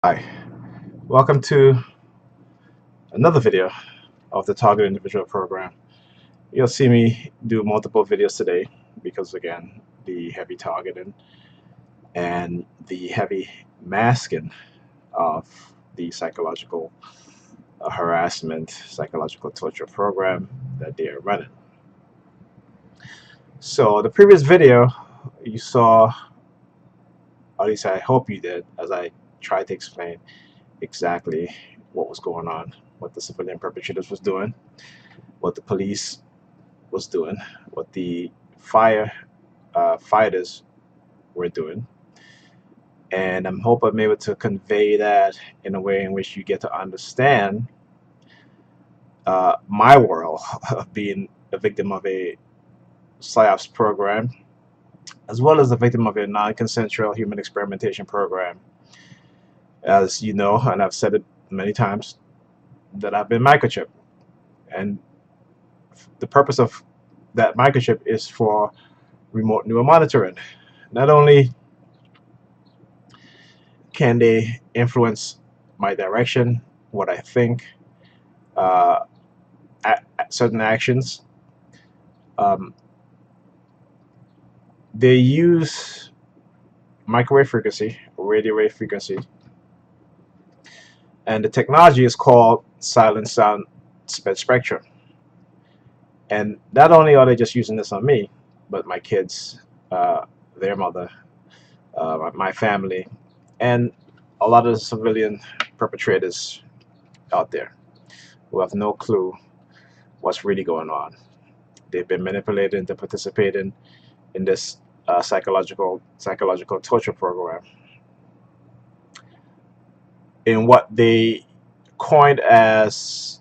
Hi, welcome to another video of the Target Individual Program. You'll see me do multiple videos today because, again, the heavy targeting and the heavy masking of the psychological harassment, psychological torture program that they are running. So, the previous video you saw, or at least I hope you did, as I tried to explain exactly what was going on, what the civilian perpetrators was doing, what the police was doing, what the fighters were doing, and I'm hoping I'm able to convey that in a way in which you get to understand my world of being a victim of a PSYOPs program, as well as a victim of a non-consensual human experimentation program. As you know, and I've said it many times, that I've been microchipped, and the purpose of that microchip is for remote neural monitoring. Not only can they influence my direction, what I think, uh, certain actions? Um, they use microwave frequency, radio wave frequency, and the technology is called silent sound spectrum. And not only are they just using this on me, but my kids, their mother, my family, and a lot of the civilian perpetrators out there who have no clue what's really going on. They've been manipulated into participating in this psychological torture program in what they coined as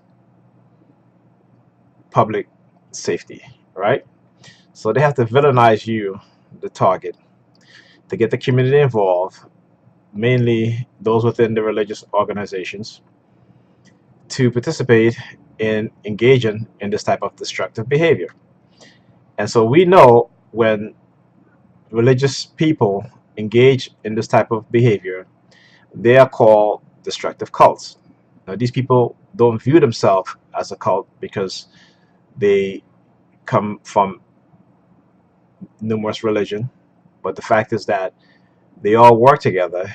public safety, right? So they have to villainize you, the target, to get the community involved, mainly those within the religious organizations, to participate in engaging in this type of destructive behavior. And so we know when religious people engage in this type of behavior, they are called destructive cults. Now, these people don't view themselves as a cult because they come from numerous religion, but the fact is that they all work together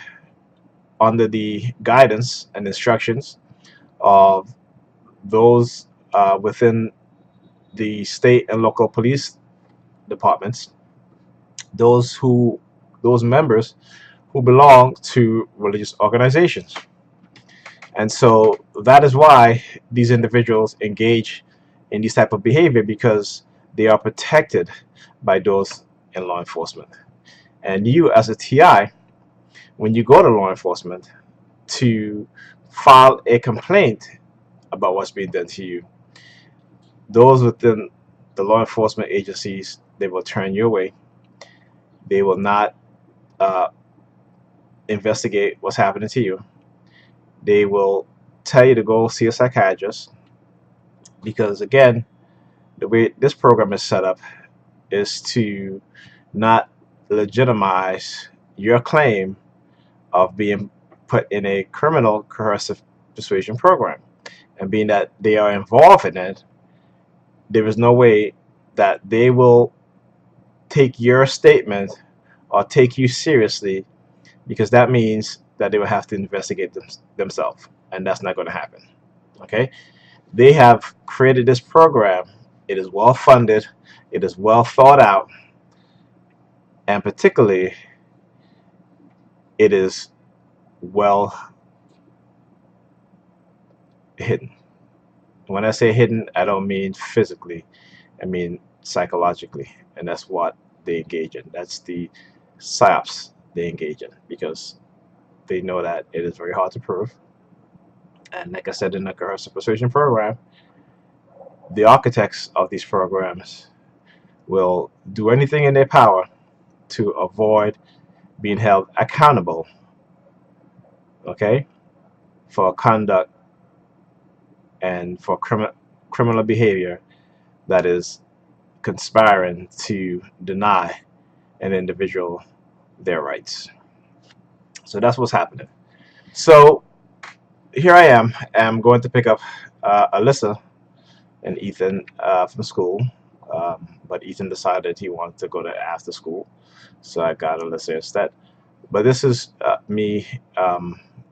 under the guidance and instructions of those within the state and local police departments, those who those members who belong to religious organizations. And so that is why these individuals engage in this type of behavior, because they are protected by those in law enforcement. And you, as a TI, when you go to law enforcement to file a complaint about what's being done to you, those within the law enforcement agencies, they will turn your way. They will not uh, investigate what's happening to you. They will tell you to go see a psychiatrist because, again, the way this program is set up is to not legitimize your claim of being put in a criminal coercive persuasion program. And being that they are involved in it, there is no way that they will take your statement or take you seriously, because that means that they will have to investigate themselves, and that's not going to happen. Okay? They have created this program. It is well funded, it is well thought out, and particularly it is well hidden. When I say hidden, I don't mean physically, I mean psychologically, and that's what they engage in. That's the psyops they engage in, because they know that it is very hard to prove. And like I said, in the coercive persuasion program, the architects of these programs will do anything in their power to avoid being held accountable, okay, for conduct and for criminal behavior that is conspiring to deny an individual their rights. So that's what's happening. So here I am. I'm going to pick up Alyssa and Ethan from school. But Ethan decided he wanted to go to after school, so I got Alyssa instead. But this is me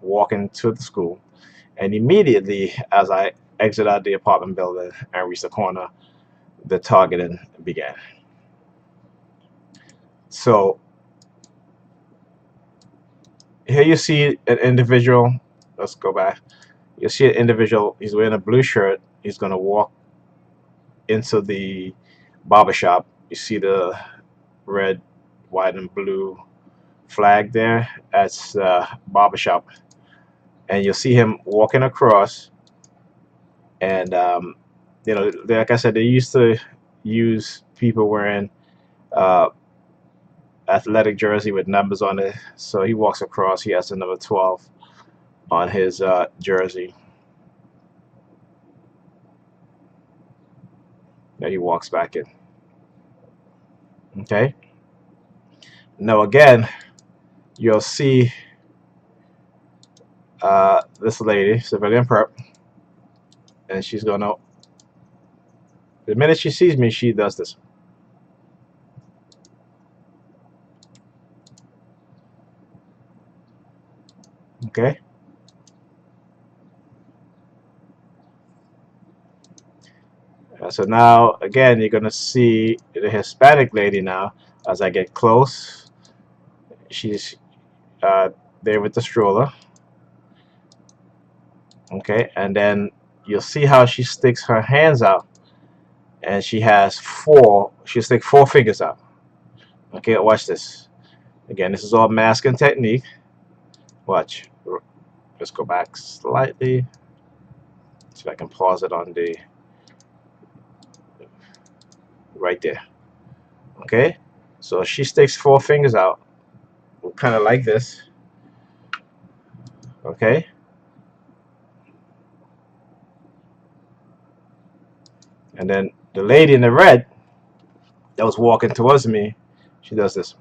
walking to the school, and immediately as I exit out the apartment building and reach the corner, the targeting began. So here you see an individual. Let's go back. You see an individual. He's wearing a blue shirt. He's gonna walk into the barber shop. You see the red, white, and blue flag there. That's barber shop, and you'll see him walking across. And like I said, they used to use people wearing uh, athletic jersey with numbers on it. So he walks across. He has the number 12 on his jersey. Then he walks back in. Okay. Now again, you'll see this lady, civilian prep, and she's gonna. The minute she sees me, she does this. Okay. So now again, you're gonna see the Hispanic lady now. As I get close, she's there with the stroller. Okay, and then you'll see how she sticks her hands out, and she has four. She'll stick four fingers out. Okay, watch this. Again, this is all masking technique. Watch. Let's go back slightly. See if I can pause it on the right there. Okay, so she sticks four fingers out, kind of like this. Okay, and then the lady in the red that was walking towards me, she does this.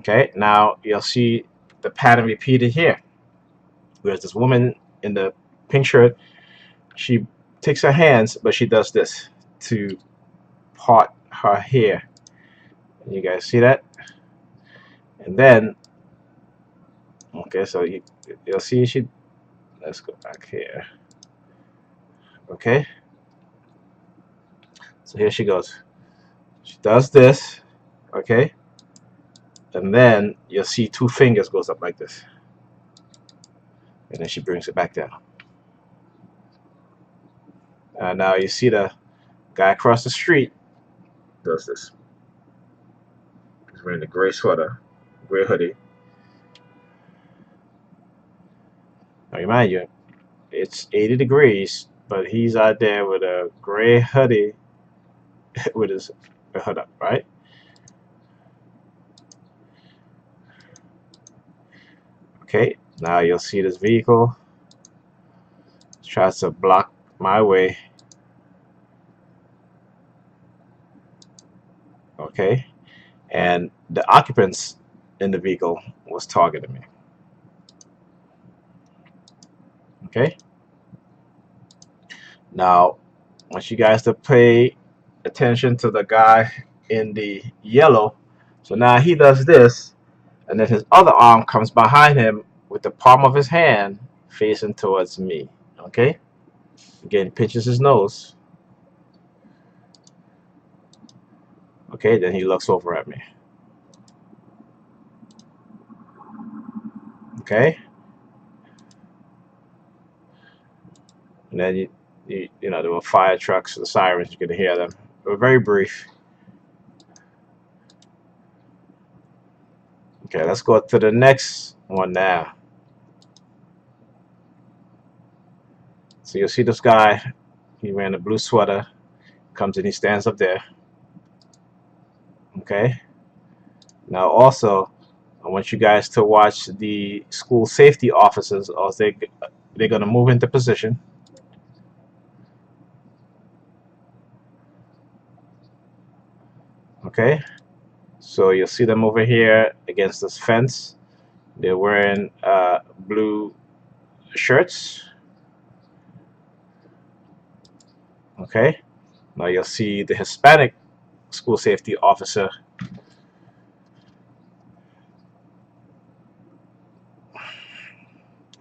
Okay, now you'll see the pattern repeated here. Whereas this woman in the pink shirt, she takes her hands, but she does this to part her hair. You guys see that? And then, okay, so you'll see she. Let's go back here. Okay, so here she goes. She does this. Okay, and then you'll see two fingers goes up like this, and then she brings it back down. Now you see the guy across the street does this. He's wearing a gray sweater, gray hoodie. Now remind you, it's 80 degrees, but he's out there with a gray hoodie with his hood up, right? Okay, now you'll see this vehicle tries to block my way. Okay, and the occupants in the vehicle was targeting me. Okay, now I want you guys to pay attention to the guy in the yellow. So now he does this, and then his other arm comes behind him with the palm of his hand facing towards me. Okay, again, pinches his nose. Okay, then he looks over at me. Okay, and then you know, there were fire trucks, the sirens, you could hear them. They were very brief. Okay, let's go to the next one now. So you'll see this guy, he wearing a blue sweater, comes in, he stands up there. Okay, now also I want you guys to watch the school safety officers, or they're going to move into position. Okay, So you'll see them over here against this fence. They're wearing blue shirts. Okay. Now you'll see the Hispanic school safety officer.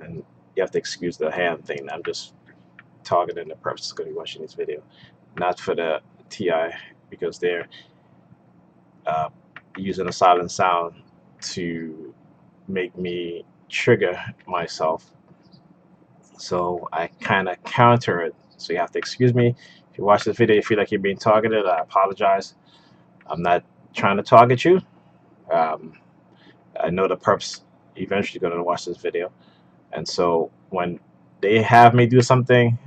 And you have to excuse the hand thing. I'm just targeting the purpose is going to be watching this video, not for the TI, because they're uh, using a silent sound to make me trigger myself. So I kind of counter it. So you have to excuse me. If you watch this video, you feel like you're being targeted, I apologize. I'm not trying to target you. Um, I know the perps eventually going to watch this video. And so when they have me do something,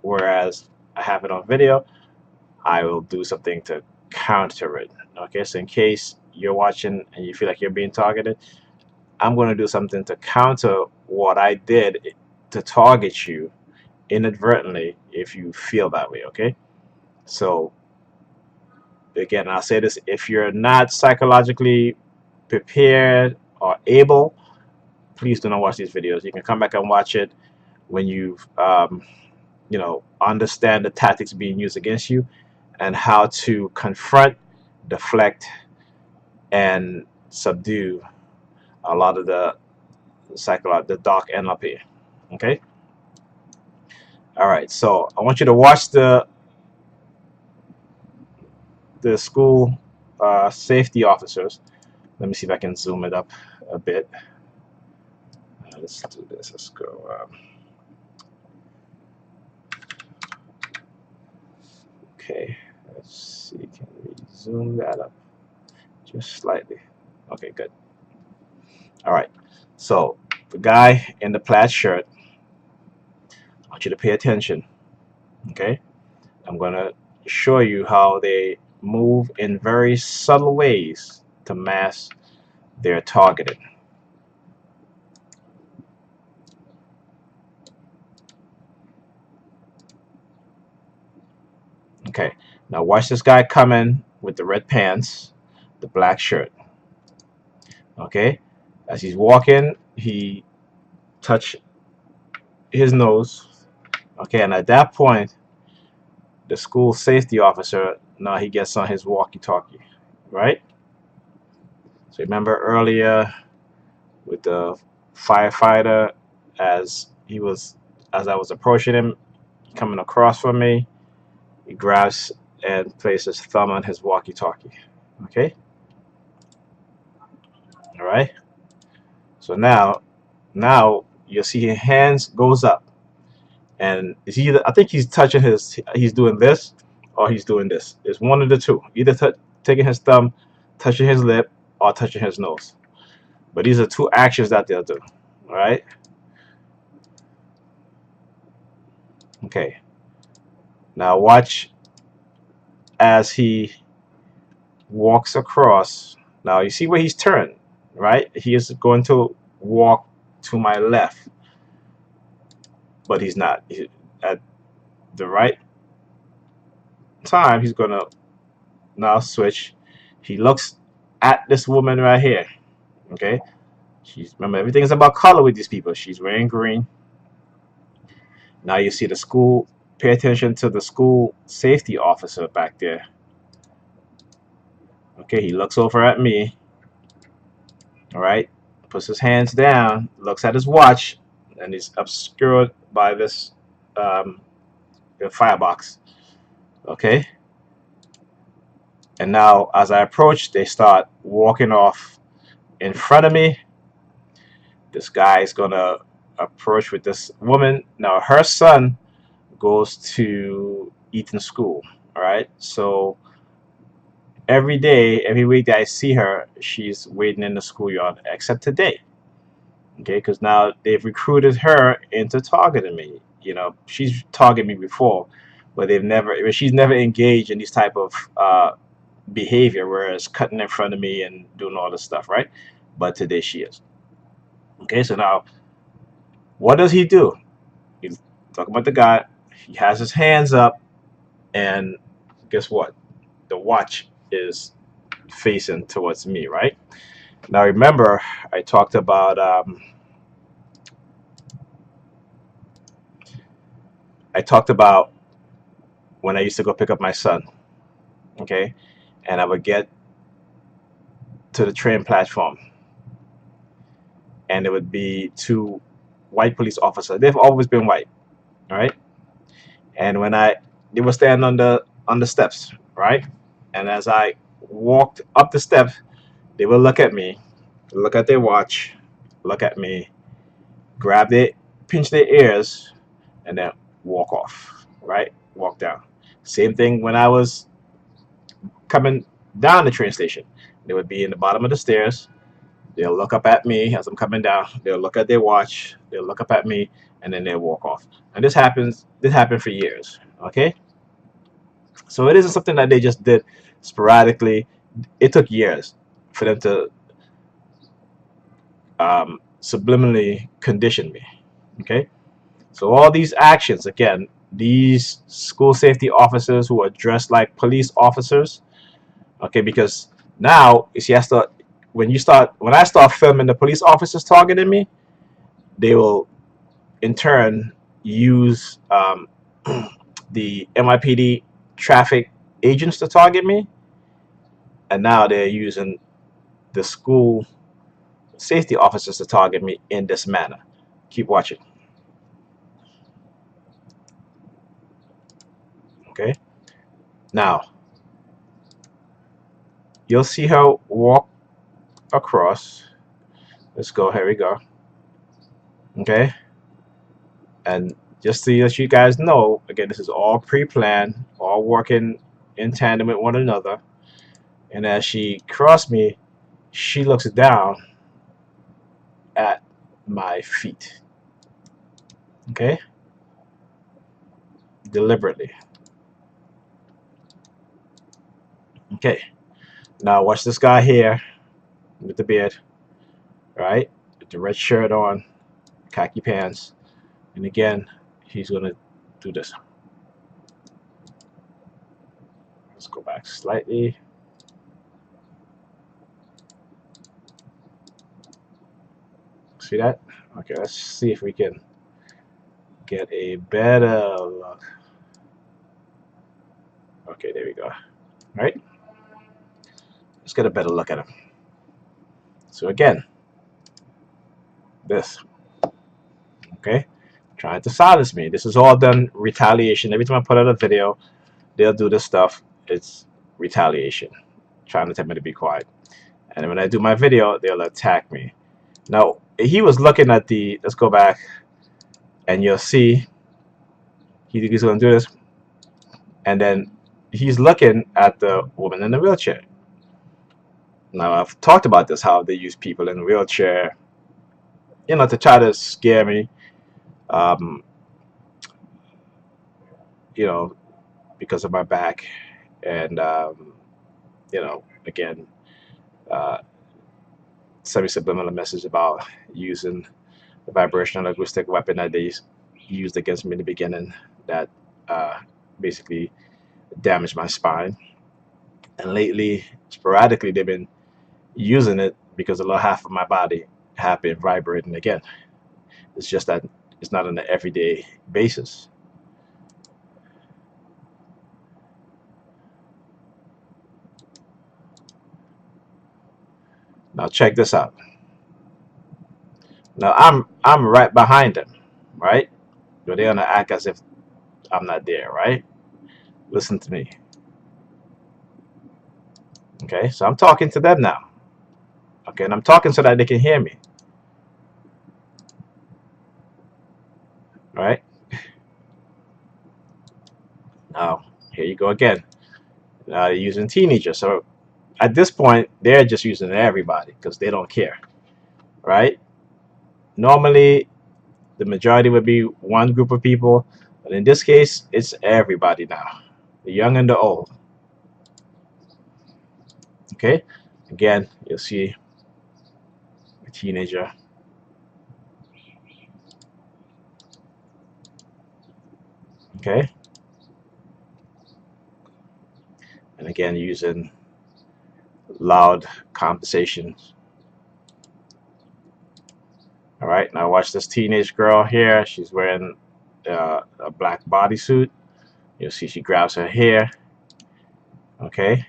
whereas I have it on video, I will do something to counter it. Okay, so in case you're watching and you feel like you're being targeted, I'm going to do something to counter what I did to target you inadvertently if you feel that way. Okay, so again, I'll say this: if you're not psychologically prepared or able, please do not watch these videos. You can come back and watch it when you've understand the tactics being used against you and how to confront, deflect, and subdue a lot of the the dark NLP. Okay. All right. So I want you to watch the school safety officers. Let me see if I can zoom it up a bit. Let's do this. Let's go. Okay. Let's see. Can we zoom that up just slightly? Okay. Good. All right. So the guy in the plaid shirt, I want you to pay attention. Okay. I'm going to show you how they move in very subtle ways to mask their targeting. Okay, now watch this guy coming with the red pants, the black shirt. Okay, as he's walking, he touched his nose. Okay, and at that point, the school safety officer, now he gets on his walkie-talkie, right? So remember earlier with the firefighter, as I was approaching him, coming across from me, he grabs and places his thumb on his walkie-talkie. Okay, all right. So now you'll see his hands goes up, and it's either I think he's touching he's doing this, or he's doing this. It's one of the two. Either taking his thumb, touching his lip, or touching his nose. But these are two actions that they'll do. All right. Okay. Now watch as he walks across. Now you see where he's turned, right? He is going to walk to my left, but he's not. At the right time, he's going to now switch. He looks at this woman right here. Okay. Remember, everything is about color with these people. She's wearing green. Now you see the school. Pay attention to the school safety officer back there. Okay, he looks over at me. All right, puts his hands down, looks at his watch, and he's obscured by this firebox. Okay, and now as I approach, they start walking off in front of me. This guy is gonna approach with this woman. Now her son goes to Eton School. All right, so every day, every week that I see her, she's waiting in the schoolyard, except today. Okay, because now they've recruited her into targeting me. She's targeted me before, but she's never engaged in these type of behavior, whereas cutting in front of me and doing all this stuff, right? But today she is. Okay, so now what does he do? He's talking about the guy. He has his hands up, and guess what? The watch is facing towards me, right? Now remember, I talked about when I used to go pick up my son, okay, and I would get to the train platform, and it would be two white police officers. They've always been white, right? And when they were standing on the steps, right? And as I walked up the steps, they would look at me, look at their watch, look at me, pinch their ears, and then walk off, right? Walk down. Same thing when I was coming down the train station. They would be in the bottom of the stairs. They'll look up at me as I'm coming down. They'll look at their watch. They'll look up at me, and then they'll walk off. And this happens. This happened for years. Okay, so it isn't something that they just did sporadically. It took years for them to subliminally condition me. Okay, so all these actions, again, these school safety officers who are dressed like police officers. Okay, because now you see, when I start filming the police officers targeting me, they will in turn use the NYPD traffic agents to target me, and now they're using the school safety officers to target me in this manner. Keep watching. Okay, now you'll see her walk across. Let's go. Here we go. Okay, and just to let you guys know, again, this is all pre-planned, all working in tandem with one another. And as she crossed me, she looks down at my feet. Okay, deliberately. Okay, now watch this guy here with the beard, right? With the red shirt on, khaki pants, and again, he's gonna do this. Let's go back slightly. See that? Okay, let's see if we can get a better look. Okay, there we go. All right, let's get a better look at him. So again, this, okay, trying to silence me. This is all done retaliation. Every time I put out a video, they'll do this stuff. It's retaliation, trying to tell me to be quiet. And when I do my video, they'll attack me. Now, he was looking at the, let's go back, and you'll see he's going to do this. And then he's looking at the woman in the wheelchair. Now, I've talked about this, how they use people in a wheelchair, to try to scare me, um, you know, because of my back. And, again, uh, semi-subliminal message about using the vibrational linguistic weapon that they used against me in the beginning that basically damaged my spine. And lately, sporadically, they've been using it because the lower half of my body have been vibrating again. It's just that it's not on an everyday basis. Now check this out. Now I'm right behind them, right? But they're gonna act as if I'm not there, right? Listen to me. Okay, so I'm talking to them now. Okay, and I'm talking so that they can hear me. Right? Now, here you go again. Using teenagers. So at this point, they're just using everybody because they don't care. Right? Normally, the majority would be one group of people, but in this case, it's everybody now, the young and the old. Okay? Again, you'll see a teenager. Okay? And again, using loud conversations. All right, now watch this teenage girl here. She's wearing a black bodysuit. You'll see she grabs her hair. Okay,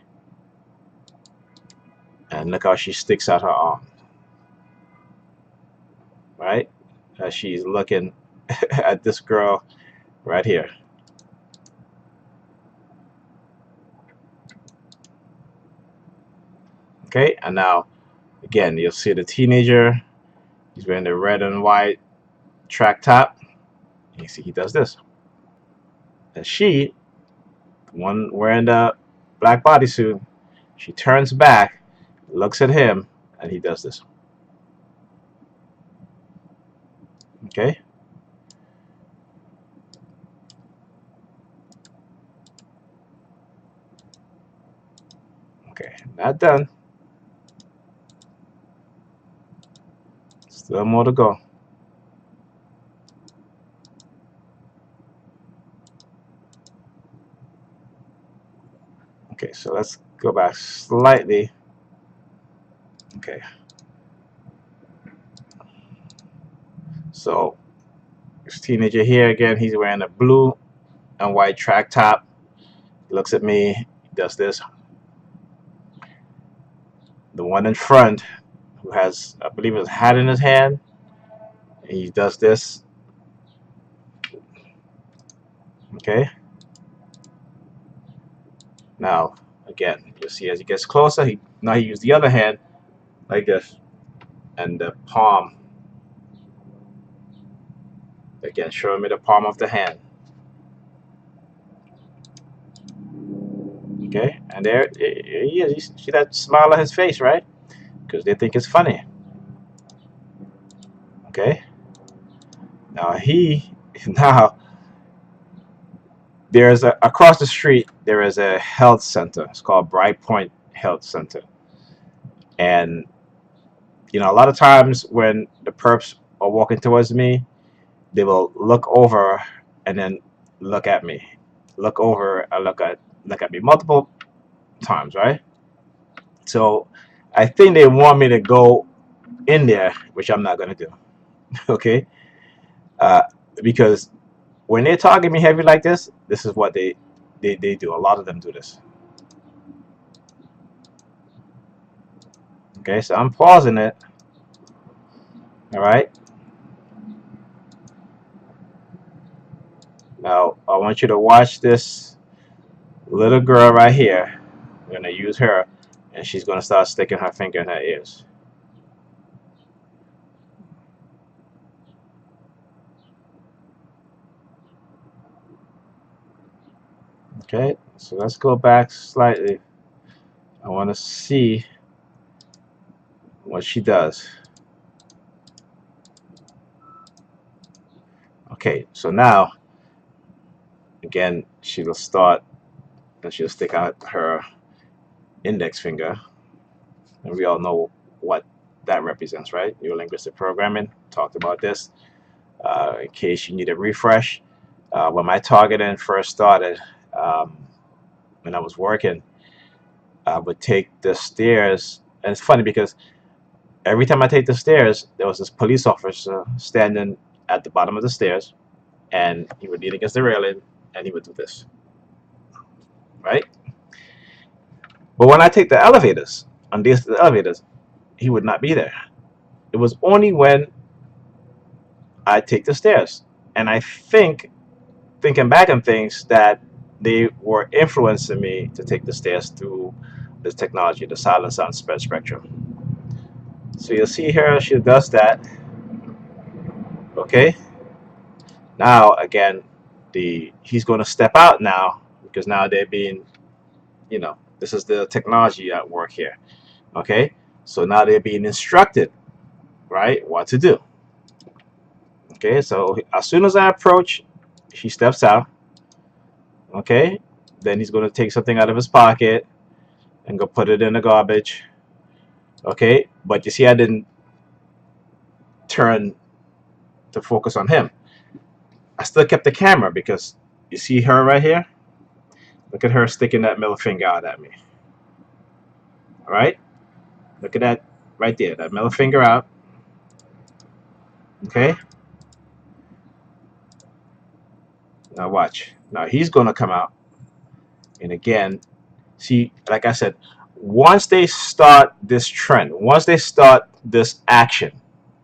and look how she sticks out her arm. Right, as she's looking at this girl right here. Okay, and now again, you'll see the teenager. He's wearing the red and white track top. You see, he does this. And she, one wearing the black bodysuit, she turns back, looks at him, and he does this. Okay? Okay, not done. Still more to go. Okay, so let's go back slightly. Okay. So this teenager here again, he's wearing a blue and white track top. He looks at me, he does this. The one in front who has, I believe, his hat in his hand, he does this. Okay. Now, again, you'll see as he gets closer, he used the other hand like this, and the palm. Again, showing me the palm of the hand. Okay, and there he is. You see that smile on his face, right? Because they think it's funny. Okay. Now now there's across the street there is a health center. It's called Bright Point Health Center, and a lot of times when the perps are walking towards me, they will look over and then look at me, look over and look at me multiple times, right? So I think they want me to go in there, which I'm not gonna do. Okay, uh, because when they target me heavy like this is what they do. A lot of them do this. Okay, so I'm pausing it. All right. Now I want you to watch this little girl right here. I'm gonna use her, and she's gonna start sticking her finger in her ears. Okay, so let's go back slightly. I want to see what she does. Okay, so now again she will start and she'll stick out her index finger, and we all know what that represents, right? Neurolinguistic programming talked about this. In case you need a refresh, when my targeting first started, um, when I was working, I would take the stairs, and it's funny because every time I take the stairs, there was this police officer standing at the bottom of the stairs, and he would lean against the railing, and he would do this, right? But when I take the elevators, on these elevators, he would not be there. It was only when I take the stairs, and I think, thinking back on things, that they were influencing me to take the stairs through this technology, the silent sound spectrum. So you'll see here she does that. Okay. Now again, he's going to step out now because now they're being, this is the technology at work here. Okay. So now they're being instructed, right, what to do. Okay. So as soon as I approach, he steps out. Okay. Then he's going to take something out of his pocket and go put it in the garbage. Okay. But you see, I didn't turn to focus on him. I still kept the camera because you see her right here. Look at her sticking that middle finger out at me. All All right, look at that right there, that middle finger out. Okay, now watch. Now he's gonna come out, and again, see, like I said, once they start this trend, once they start this action,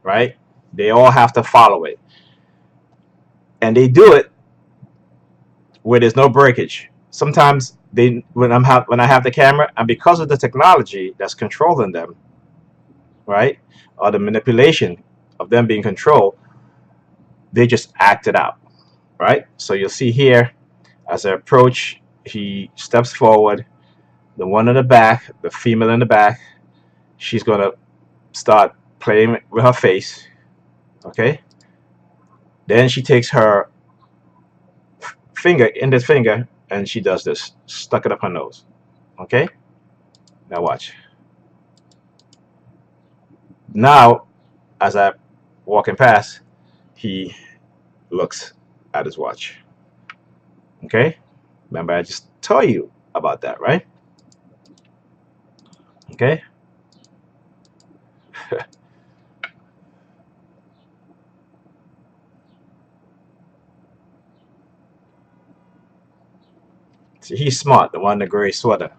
right, they all have to follow it, and they do it where there's no breakage. Sometimes they, when I have the camera, and because of the technology that's controlling them, right, or the manipulation of them being controlled, they just act it out, right? So you'll see here, as I approach, he steps forward. The one in the back, the female in the back, she's gonna start playing with her face. Okay. Then she takes her finger, index finger, and she does this, stuck it up her nose. Okay. Now watch. Now, as I walking past, he looks at his watch. Okay. Remember, I just told you about that, right? Okay. See, he's smart, the one in the gray sweater.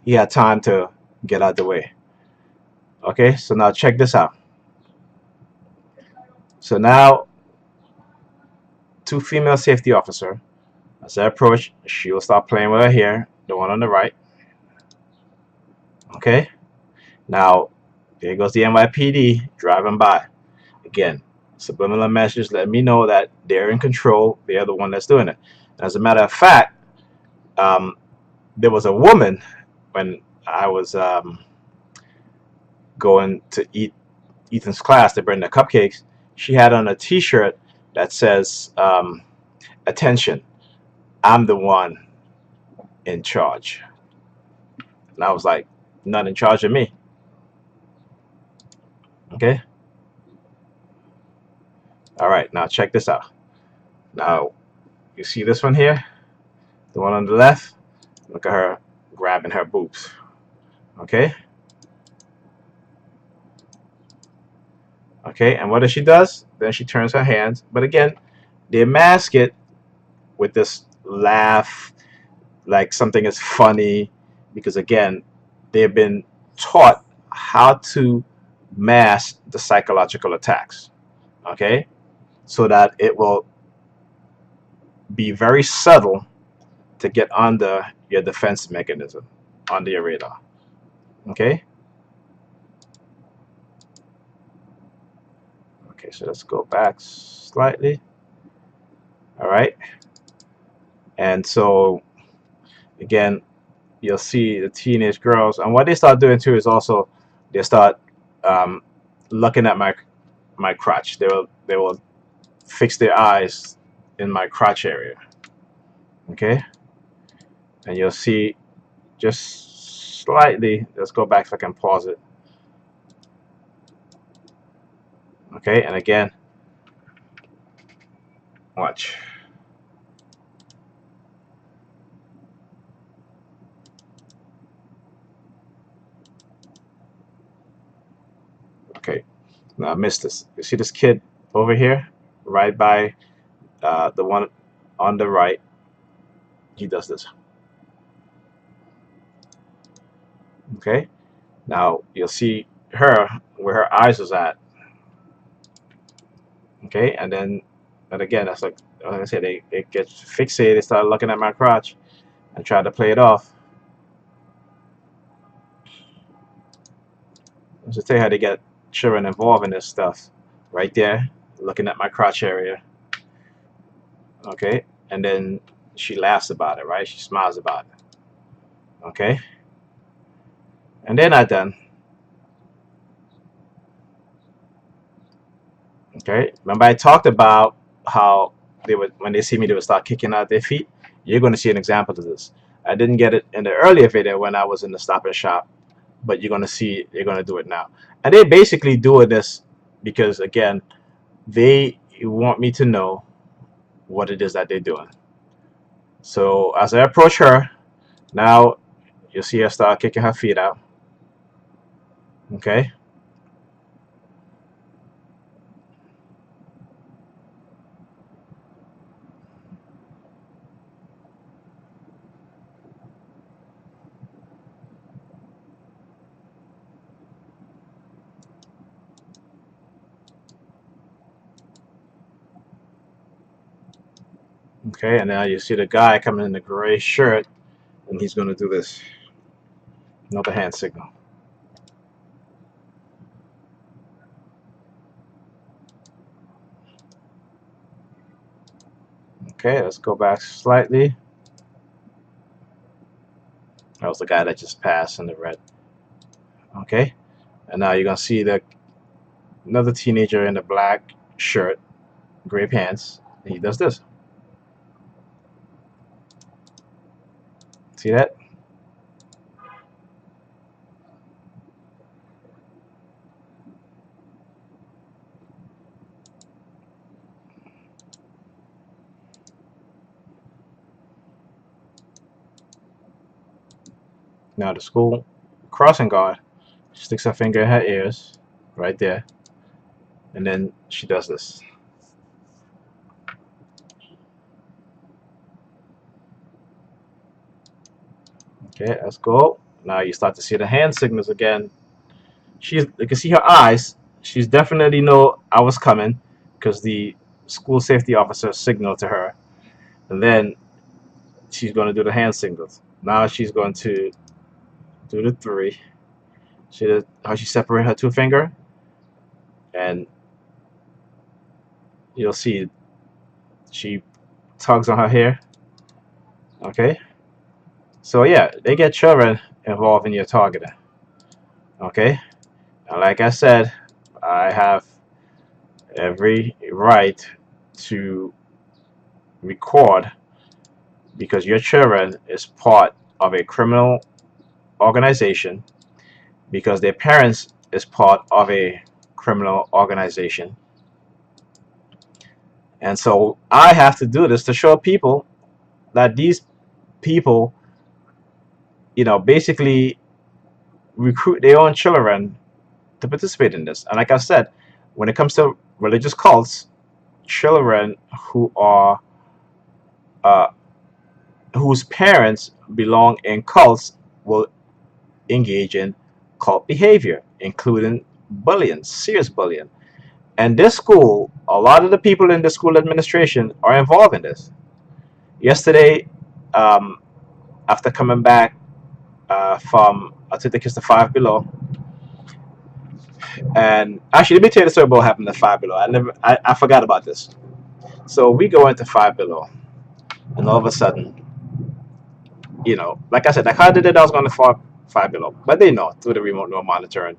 He had time to get out the way. Okay, so now check this out. So now, two female safety officer. As I approach, she will start playing with her hair, the one on the right. Okay, now there goes the NYPD driving by. Again, subliminal messages let me know that they're in control. They're the one that's doing it. As a matter of fact, um, there was a woman when I was going to Ethan's class to bring the cupcakes. She had on a T-shirt that says, "Attention, I'm the one in charge." And I was like, "Not in charge of me." Okay. All right. Now check this out. Now you see this one here, the one on the left. Look at her grabbing her boobs. Okay. Okay. And what does she does? Then she turns her hands. But again, they mask it with this laugh, like something is funny, because again, they've been taught how to mask the psychological attacks. Okay. So that it will be very subtle to get under your defense mechanism, under your radar. Okay. Okay, so let's go back slightly. All right. And so again, you'll see the teenage girls, and what they start doing too is also they start um, looking at my crotch. They will fix their eyes in my crotch area. Okay. And you'll see just slightly. Let's go back if I can pause it. Okay, and again, watch. Okay, now I missed this. You see this kid over here, right by the one on the right? He does this. Okay, now you'll see her where her eyes was at. Okay, and then, and again, that's like I said, they get fixated. They start looking at my crotch and try to play it off. Let's just tell you how they get children involved in this stuff. Right there, looking at my crotch area. Okay, and then she laughs about it, right? She smiles about it. Okay, and they're not done. Okay, remember I talked about how they would, when they see me, they would start kicking out their feet. You're going to see an example of this. I didn't get it in the earlier video when I was in the Stop and Shop, but you're going to see, you're going to do it now. And they basically doing this because again, they want me to know what it is that they're doing. So as I approach her, now you'll see her start kicking her feet out. Okay. Okay, and now you see the guy coming in the gray shirt, and he's going to do this. Another hand signal. Okay, let's go back slightly. That was the guy that just passed in the red. Okay, and now you're going to see another teenager in the black shirt, gray pants. And he does this. See that? Now the school crossing guard sticks her finger in her ears, right there, and then she does this. Okay, let's go. Now you start to see the hand signals again. You can see her eyes. She's definitely know I was coming because the school safety officer signaled to her, and then she's going to do the hand signals. Now she's going to do the three. See how she separate her two finger, and you'll see she tugs on her hair. Okay, so yeah, they get children involved in your targeting. Okay, and like I said, I have every right to record because your children is part of a criminal organization because their parents is part of a criminal organization. And so I have to do this to show people that these people, basically recruit their own children to participate in this. And like I said, when it comes to religious cults, children uh, whose parents belong in cults will engage in cult behavior, including bullying, serious bullying. And this school, a lot of the people in the school administration are involved in this. Yesterday, um, after coming back from, I think it's the Five Below, and actually, let me tell you the story about what happened at Five Below. I forgot about this. So we go into Five Below, and all of a sudden, like I said, I kind of did I was going to Five Below, but they know through the remote no monitoring.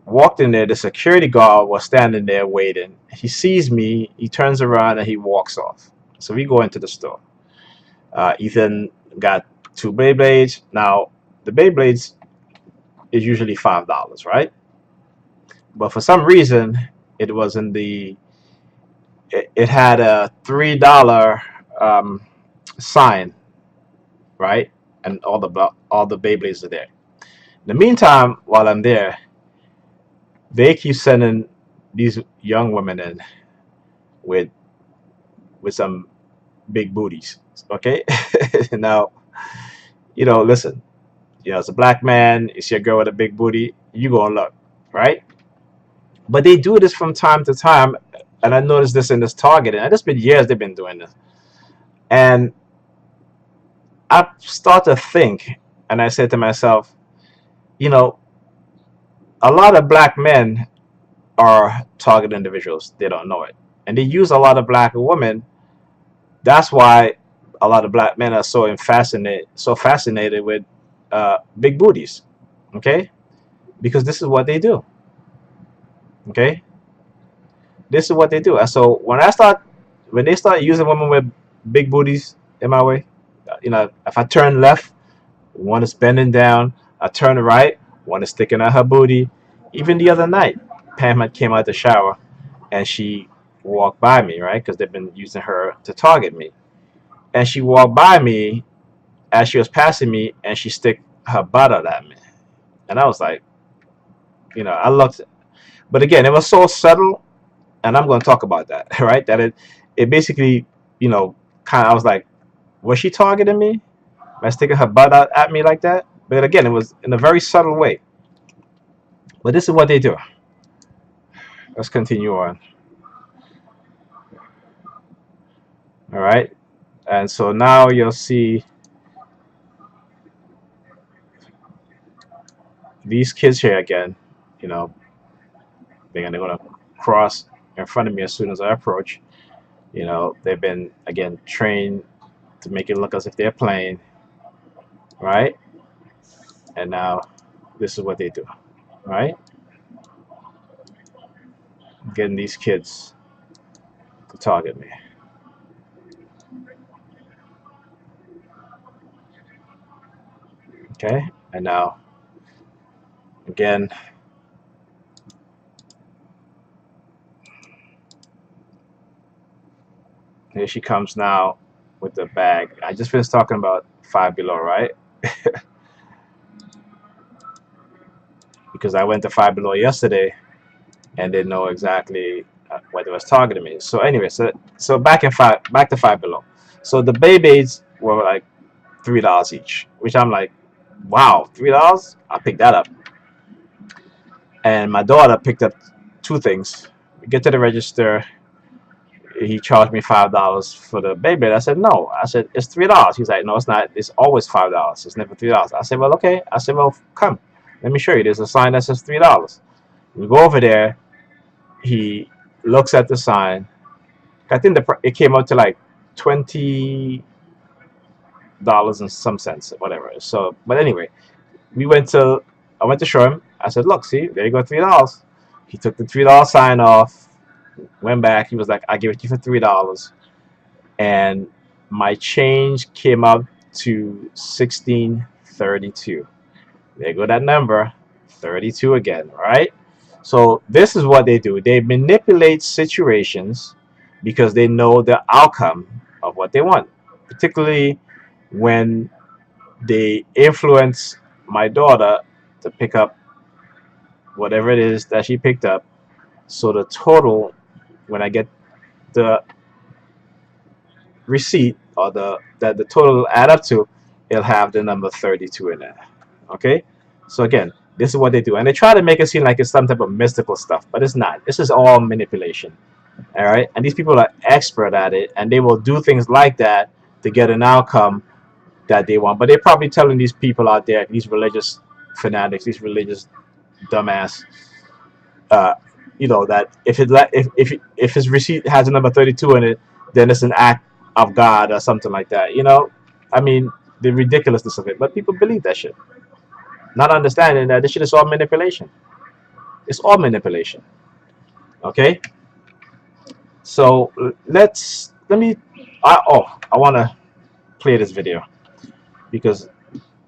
Walked in there, the security guard was standing there waiting. He sees me, he turns around, and he walks off. So we go into the store. Ethan got two Beyblades. Now, the Beyblades is usually $5, right? But for some reason, it was in it had a $3 um, sign, right? And all the Beyblades are there. In the meantime, while I'm there, they keep sending these young women in with some big booties. Okay, now listen. As a black man, you see a girl with a big booty, you gonna look, right? But they do this from time to time, and I noticed this in this targeting. And it's been years they've been doing this, and I start to think, and I said to myself, you know, a lot of black men are target individuals. They don't know it, and they use a lot of black women. That's why a lot of black men are so fascinated with big booties. Okay, because this is what they do. Okay, this is what they do. And so when they start using women with big booties in my way, if I turn left, one is bending down. I turn right, one is sticking out her booty. Even the other night, Pam had came out the shower and she walked by me, right? Because they've been using her to target me. And she walked by me as she was passing me, and she stick her butt out at me. And I was like, I looked, but again, it was so subtle, and I'm going to talk about that, right? That it basically, you know, kind of, I was like, was she targeting me? By sticking her butt out at me like that? But again, it was in a very subtle way. But this is what they do. Let's continue on. All right. And so now you'll see these kids here again. You know, they're gonna cross in front of me as soon as I approach. They've been again trained to make it look as if they're playing, right? And now this is what they do, right? Getting these kids to target me. Okay, and now again, here she comes now with the bag. I just finished talking about Five Below, right? Because I went to Five Below yesterday and didn't know exactly what it was targeting me. So anyway, so back to Five Below. So the Beyblades were like $3 each, which I'm like, wow, $3? I picked that up. And my daughter picked up two things. We get to the register, he charged me $5 for the Beyblade. I said no. I said it's $3. He's like, no, it's not. It's always $5. It's never $3. I said, well, okay. I said, well, come, let me show you. There's a sign that says $3. We go over there. He looks at the sign. I think it came out to like $20 and some cents, whatever. So, but anyway, we went to. I went to show him. I said, look, see, there you go, $3. He took the $3 sign off. Went back. He was like, I give it to you for $3. And my change came up to 1632. There go that number, 32 again, right? So this is what they do. They manipulate situations because they know the outcome of what they want, particularly when they influence my daughter to pick up whatever it is that she picked up. So the total, when I get the receipt or the total add up to, it'll have the number 32 in there. Okay, so again, this is what they do, and they try to make it seem like it's some type of mystical stuff, but it's not. This is all manipulation. All right, and these people are expert at it, and they will do things like that to get an outcome that they want. But they're probably telling these people out there, these religious fanatics, these religious dumbass, uh, that if his receipt has a number 32 in it, then it's an act of God or something like that. I mean, the ridiculousness of it. But people believe that shit, not understanding that this shit is all manipulation. It's all manipulation. Okay, so let me. I want to play this video because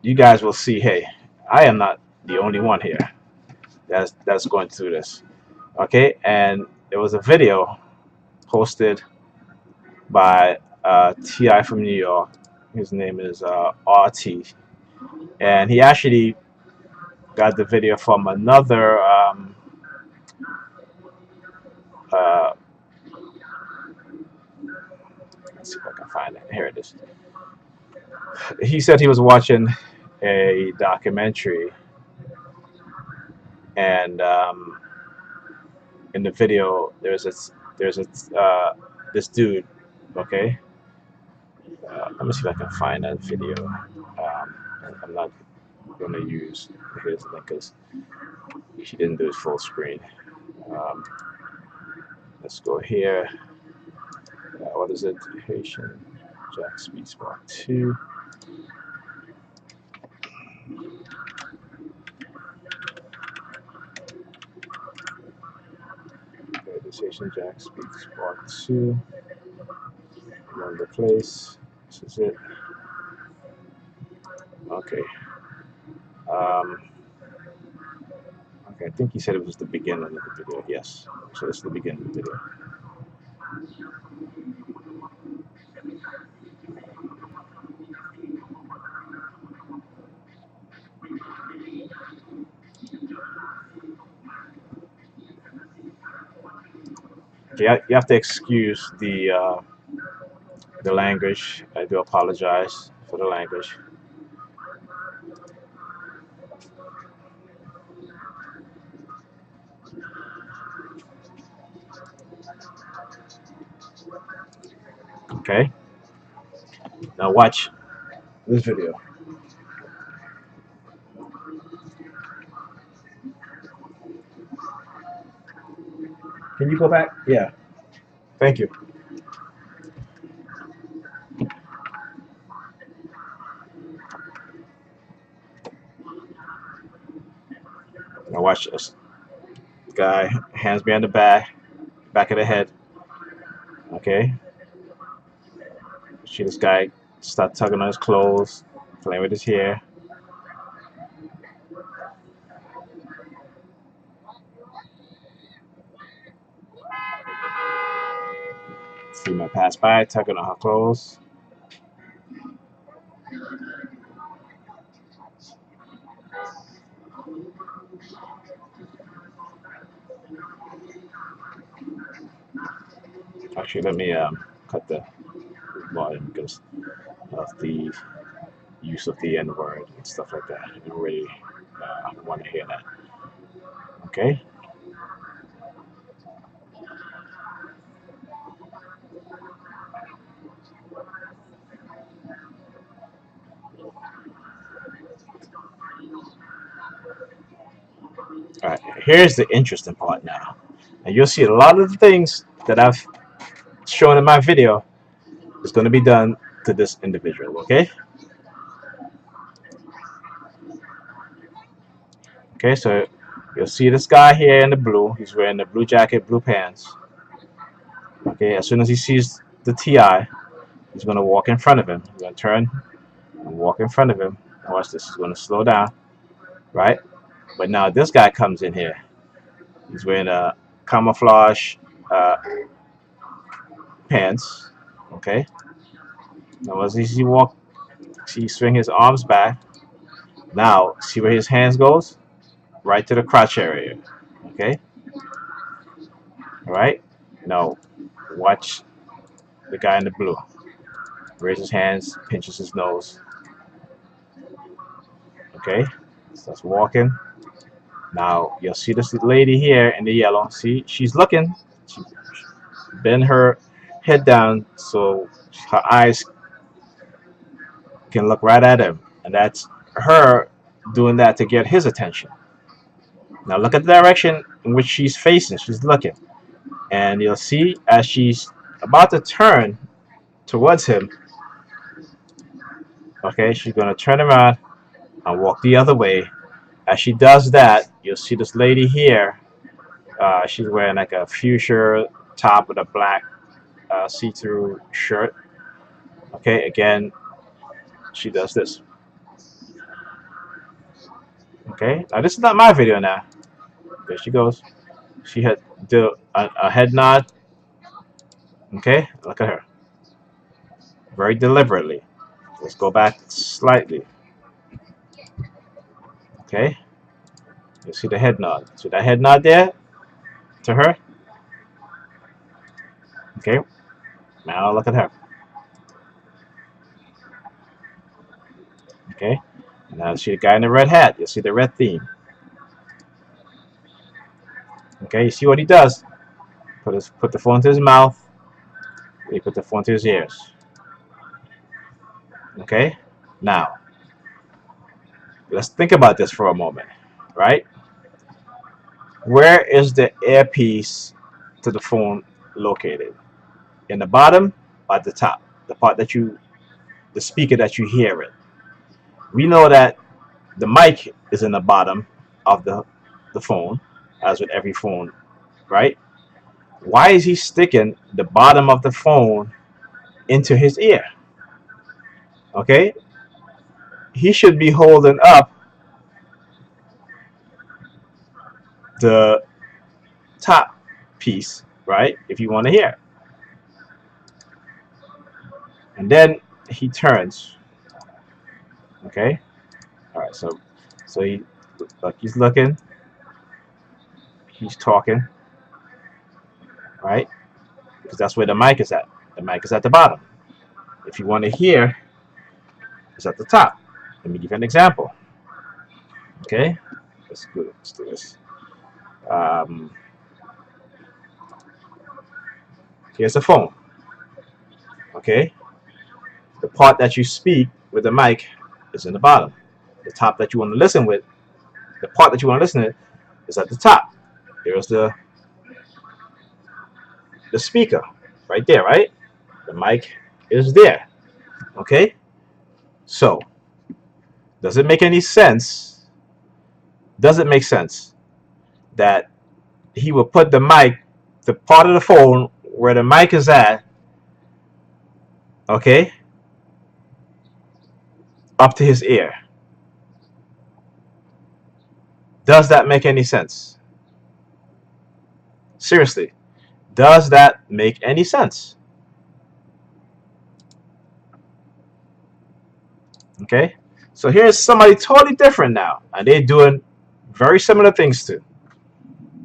you guys will see. Hey, I am not the only one here that's going through this. Okay, and there was a video posted by Ti from New York. His name is RT, and he actually got the video from another. Uh, let's see if I can find it. Here it is. He said he was watching a documentary, and in the video, this dude. Okay, let me see if I can find that video. I'm not going to use his link because she didn't do it full screen. Um, let's go here. What is it? Haitian Jack Speed Spark 2. Okay, this Haitian Jack Speed Spark 2. Remember the place. This is it. Okay. Um, okay, I think he said it was the beginning of the video. Yes. So this is the beginning of the video. You have to excuse the language. I do apologize for the language. Okay, now watch this video. Can you go back? Yeah, thank you. Now watch this guy, hands behind the back of the head. Okay, see this guy start tugging on his clothes, playing with his hair. Female pass by, tugging on her clothes. Actually, let me cut the volume because of the use of the N word and stuff like that. I don't really want to hear that. Okay. All right. Here's the interesting part now, and you'll see a lot of the things that I've shown in my video is going to be done to this individual. Okay. Okay. So you'll see this guy here in the blue. He's wearing the blue jacket, blue pants. Okay. As soon as he sees the TI, he's going to walk in front of him. He's going to turn and walk in front of him. Watch this. He's going to slow down. Right. But now this guy comes in here. He's wearing a camouflage uh, pants. Okay. Now as he walk, he swing his arms back. Now see where his hands goes? Right to the crotch area. Okay. All right. Now watch the guy in the blue. Raises his hands, pinches his nose. Okay. Starts walking. Now you'll see this lady here in the yellow. See, she's looking. She bend her head down so her eyes can look right at him, and that's her doing that to get his attention. Now look at the direction in which she's facing. She's looking, and you'll see as she's about to turn towards him. Okay, she's gonna turn around and walk the other way. As she does that, you'll see this lady here. She's wearing like a fuchsia top with a black see-through shirt. Okay, again, she does this. Okay, now this is not my video now. There she goes. She had do a head nod. Okay, look at her. Very deliberately. Let's go back slightly. Okay, you see the head nod. See that head nod there to her? Okay, now look at her. Okay, now see the guy in the red hat. You see the red theme. Okay, you see what he does? Put the phone to his mouth. He put the phone to his ears. Okay, now let's think about this for a moment, right? Where is the earpiece to the phone located? In the bottom or at the top? The part that the speaker that you hear it. We know that the mic is in the bottom of the phone, as with every phone, right? Why is he sticking the bottom of the phone into his ear? Okay, he should be holding up the top piece, right? If you want to hear, and then he turns. Okay, all right. So he's looking, he's talking, right? because that's where the mic is at. The mic is at the bottom. If you want to hear, it's at the top. Let me give you an example. Okay, let's do this. Um, Here's a phone. Okay, the part that you speak with the mic is in the bottom. The top that you want to listen with, the part that you want to listen to, is at the top. There's the speaker right there, right? The mic is there. Okay, so does it make any sense? Does it make sense that he will put the mic, the part of the phone where the mic is at, okay, up to his ear? Does that make any sense? Seriously, does that make any sense? Okay, so here's somebody totally different now, and they're doing very similar things too.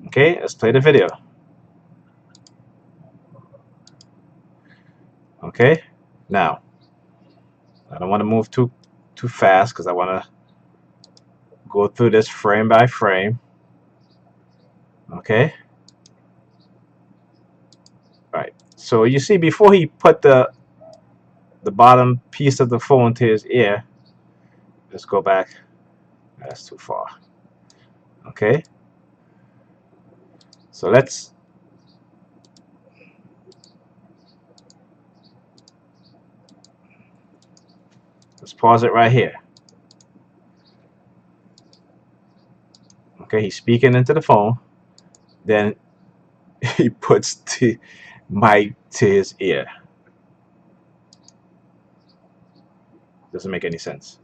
Okay, let's play the video. Okay, now I don't want to move too fast because I want to go through this frame by frame. Okay, all right. So you see, before he put the bottom piece of the phone to his ear, let's go back. That's too far. Okay, so let's pause it right here. Okay, he's speaking into the phone, then he puts the mic to his ear. Doesn't make any sense.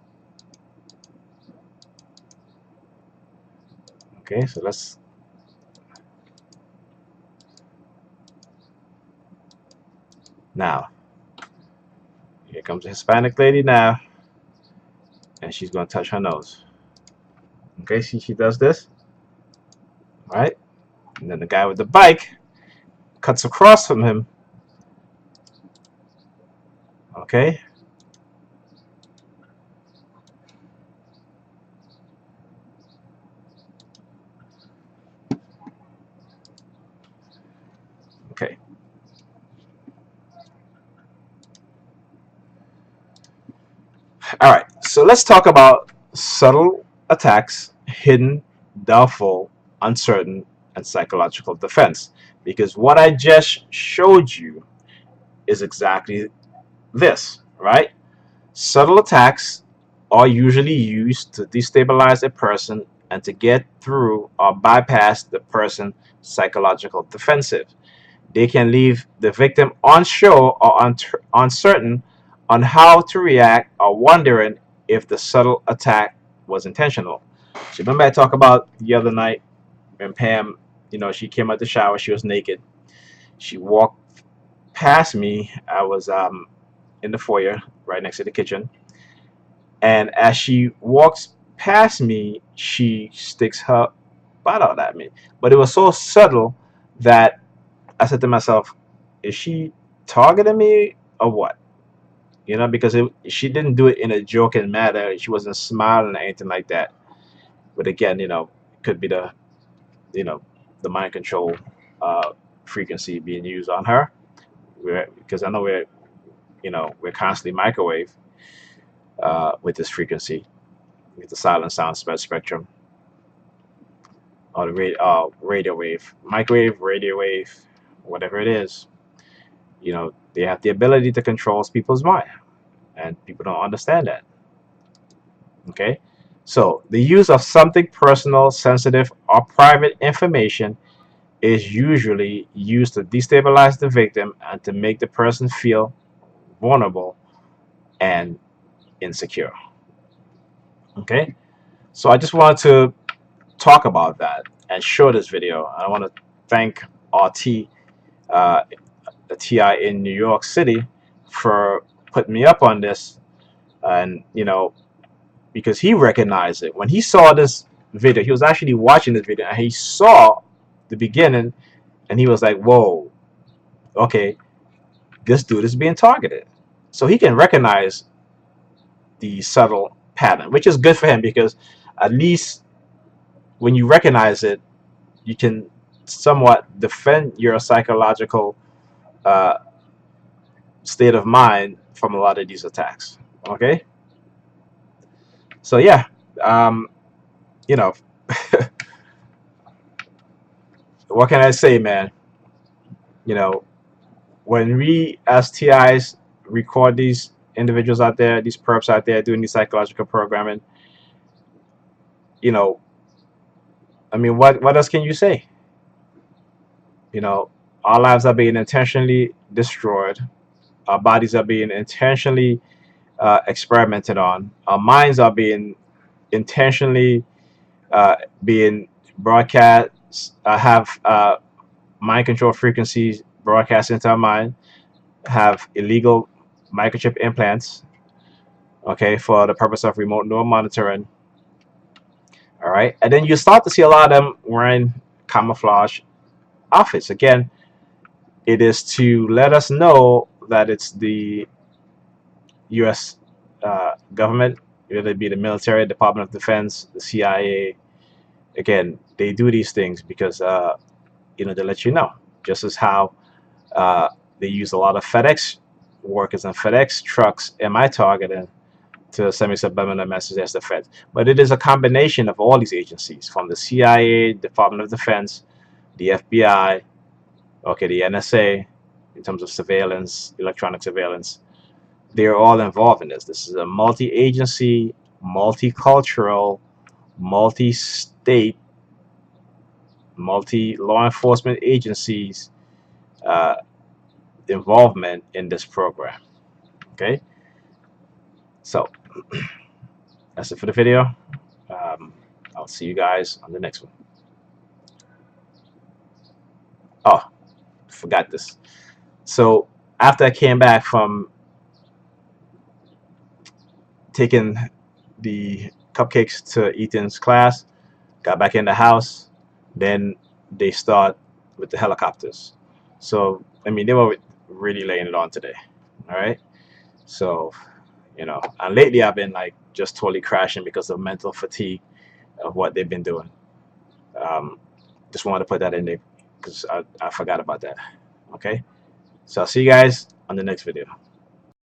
Okay, so let's now. Here comes a Hispanic lady now, and she's going to touch her nose. Okay, see, she does this, right? And then the guy with the bike cuts across from him. Okay. Okay. All right, so let's talk about subtle attacks, hidden, doubtful, uncertain, and psychological defense. Because what I just showed you is exactly this, right? Subtle attacks are usually used to destabilize a person and to get through or bypass the person's psychological defensive. They can leave the victim unsure or uncertain on how to react or wondering if the subtle attack was intentional. So remember I talked about the other night when Pam, she came out the shower, she was naked. She walked past me. I was in the foyer right next to the kitchen. And as she walks past me, she sticks her butt out at me. But it was so subtle that I said to myself, is she targeting me or what? Because she didn't do it in a joking manner. She wasn't smiling or anything like that. But again, it could be the mind control frequency being used on her. Because I know we're constantly microwave with this frequency, with the silent sound spectrum, or the radio wave, microwave, radio wave, whatever it is. They have the ability to control people's mind, and people don't understand that. Okay, so the use of something personal, sensitive, or private information is usually used to destabilize the victim and to make the person feel vulnerable and insecure. Okay, so I just wanted to talk about that and show this video. I want to thank RT, the TI in New York City, for putting me up on this, and because he recognized it when he saw this video. He was actually watching this video and he saw the beginning, and he was like, "Whoa, okay, this dude is being targeted. So he can recognize the subtle pattern, which is good for him because at least when you recognize it, you can somewhat defend your psychological uh, state of mind from a lot of these attacks. Okay, so yeah, um, you know, what can I say, man? You know, when we as TIs record these individuals out there, these perps out there doing these psychological programming, you know, I mean, what else can you say? You know, our lives are being intentionally destroyed. Our bodies are being intentionally experimented on. Our minds are being intentionally being broadcast. Have mind control frequencies broadcast into our mind. Have illegal microchip implants. Okay, for the purpose of remote neural monitoring. All right, and then you start to see a lot of them wearing camouflage outfits. Again, it is to let us know that it's the U.S. Government, whether it be the military, Department of Defense, the CIA. Again, they do these things because they let you know. Just as how uh, they use a lot of FedEx workers and FedEx trucks in my targeting to send me subliminal messages as the Fed. But it is a combination of all these agencies, from the CIA, Department of Defense, the FBI, okay, the NSA, in terms of surveillance, electronic surveillance. They're all involved in this. This is a multi-agency, multicultural, multi-state, multi-law enforcement agencies uh, involvement in this program. Okay, so that's it for the video. I'll see you guys on the next one. Oh, forgot this. So after I came back from taking the cupcakes to Ethan's class, got back in the house, then they start with the helicopters. So I mean, they were really laying it on today. All right. So and lately I've been like just totally crashing because of mental fatigue of what they've been doing. Um, just wanted to put that in there because I forgot about that. Okay. So I'll see you guys on the next video.